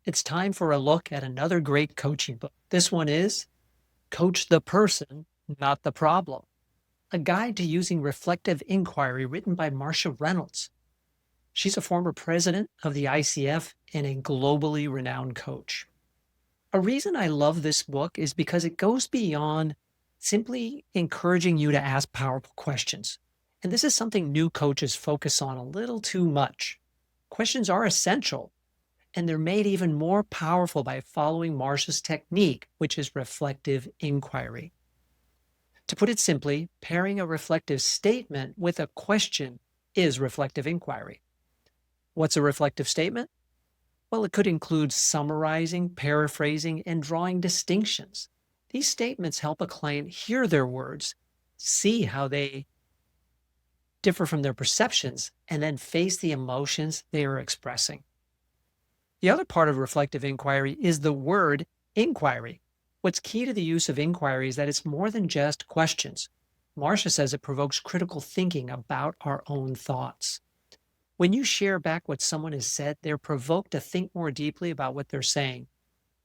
It's time for a look at another great coaching book. This one is Coach the Person, Not the Problem, a guide to using reflective inquiry written by Marcia Reynolds. She's a former president of the ICF and a globally renowned coach. A reason I love this book is because it goes beyond simply encouraging you to ask powerful questions. And this is something new coaches focus on a little too much. Questions are essential, and they're made even more powerful by following Marcia's technique, which is reflective inquiry. To put it simply, pairing a reflective statement with a question is reflective inquiry. What's a reflective statement? Well, it could include summarizing, paraphrasing, and drawing distinctions. These statements help a client hear their words, see how they differ from their perceptions, and then face the emotions they are expressing. The other part of reflective inquiry is the word inquiry. What's key to the use of inquiry is that it's more than just questions. Marcia says it provokes critical thinking about our own thoughts. When you share back what someone has said, they're provoked to think more deeply about what they're saying,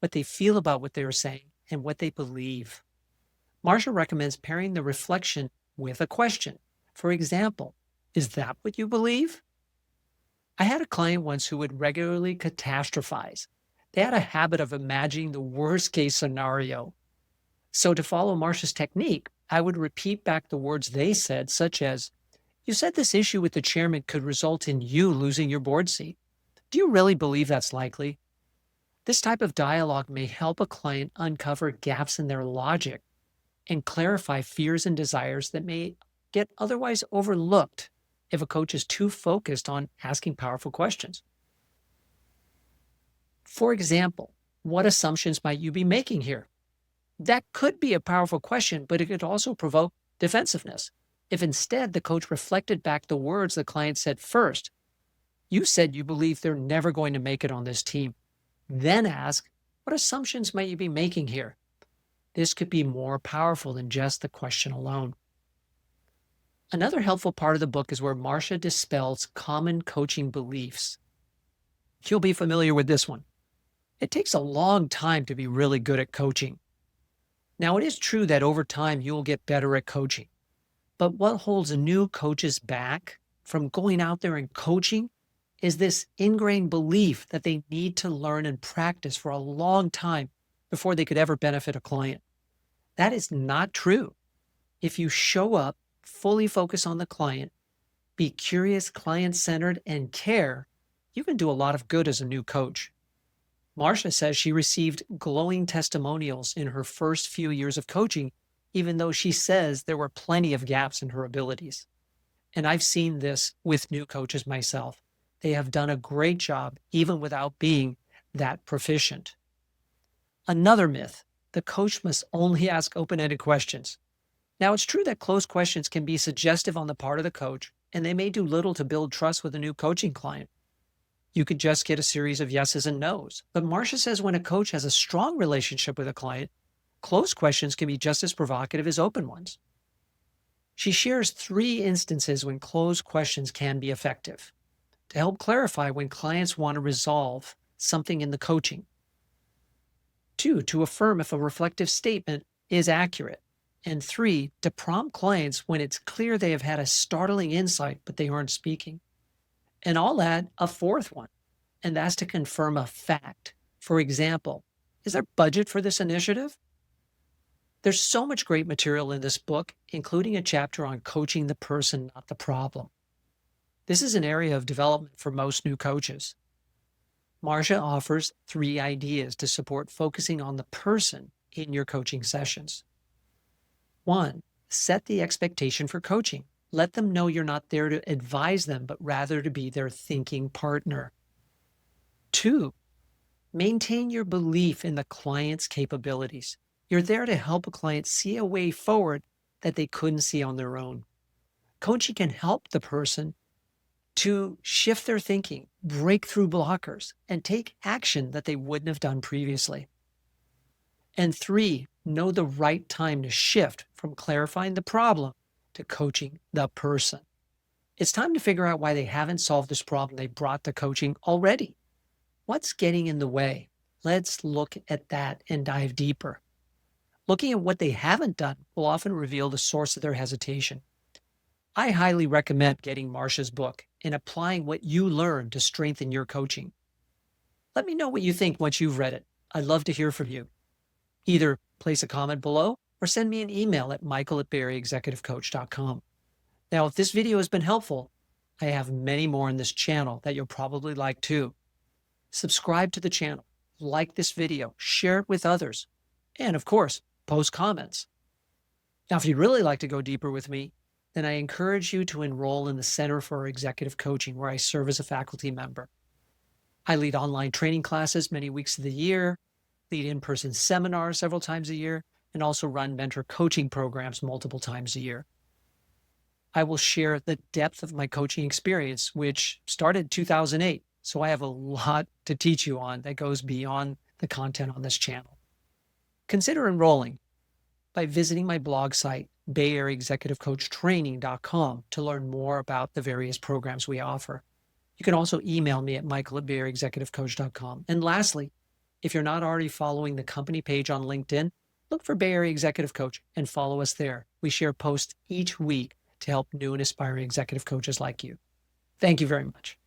what they feel about what they're saying, and what they believe. Marcia recommends pairing the reflection with a question. For example, is that what you believe? I had a client once who would regularly catastrophize. They had a habit of imagining the worst case scenario. So to follow Marcia's technique, I would repeat back the words they said, such as, "You said this issue with the chairman could result in you losing your board seat. Do you really believe that's likely?" This type of dialogue may help a client uncover gaps in their logic and clarify fears and desires that may get otherwise overlooked if a coach is too focused on asking powerful questions. For example, what assumptions might you be making here? That could be a powerful question, but it could also provoke defensiveness. If instead the coach reflected back the words the client said first, "You said you believe they're never going to make it on this team." Then ask, "What assumptions might you be making here?" This could be more powerful than just the question alone. Another helpful part of the book is where Marcia dispels common coaching beliefs. You'll be familiar with this one. It takes a long time to be really good at coaching. Now, it is true that over time you will get better at coaching. But what holds new coaches back from going out there and coaching is this ingrained belief that they need to learn and practice for a long time before they could ever benefit a client. That is not true. If you show up, fully focus on the client, be curious, client-centered, and care, you can do a lot of good as a new coach. Marcia says she received glowing testimonials in her first few years of coaching, even though she says there were plenty of gaps in her abilities. And I've seen this with new coaches myself. They have done a great job even without being that proficient. Another myth, the coach must only ask open-ended questions. Now, it's true that closed questions can be suggestive on the part of the coach, and they may do little to build trust with a new coaching client. You could just get a series of yeses and nos. But Marcia says when a coach has a strong relationship with a client, closed questions can be just as provocative as open ones. She shares 3 instances when closed questions can be effective to help clarify when clients want to resolve something in the coaching. 2, to affirm if a reflective statement is accurate. And 3, to prompt clients when it's clear they have had a startling insight, but they aren't speaking. And I'll add a 4th one, and that's to confirm a fact. For example, is there budget for this initiative? There's so much great material in this book, including a chapter on coaching the person, not the problem. This is an area of development for most new coaches. Marcia offers 3 ideas to support focusing on the person in your coaching sessions. 1, set the expectation for coaching. Let them know you're not there to advise them, but rather to be their thinking partner. 2, maintain your belief in the client's capabilities. You're there to help a client see a way forward that they couldn't see on their own. Coaching can help the person to shift their thinking, break through blockers, and take action that they wouldn't have done previously. And 3, know the right time to shift from clarifying the problem to coaching the person. It's time to figure out why they haven't solved this problem they brought to coaching already. What's getting in the way? Let's look at that and dive deeper. Looking at what they haven't done will often reveal the source of their hesitation. I highly recommend getting Marcia's book and applying what you learn to strengthen your coaching. Let me know what you think once you've read it. I'd love to hear from you. Either place a comment below or send me an email at michael@BAECexecutivecoach.com. Now, if this video has been helpful, I have many more in this channel that you'll probably like too. Subscribe to the channel, like this video, share it with others, and of course, post comments. Now, if you'd really like to go deeper with me, then I encourage you to enroll in the Center for Executive Coaching, where I serve as a faculty member. I lead online training classes many weeks of the year, lead in-person seminars several times a year, and also run mentor coaching programs multiple times a year. I will share the depth of my coaching experience, which started in 2008. So I have a lot to teach you on that goes beyond the content on this channel. Consider enrolling by visiting my blog site, BayAreaExecutiveCoachTraining.com, to learn more about the various programs we offer. You can also email me at michael@BayAreaExecutiveCoach.com. And lastly, if you're not already following the company page on LinkedIn, look for Bay Area Executive Coach and follow us there. We share posts each week to help new and aspiring executive coaches like you. Thank you very much.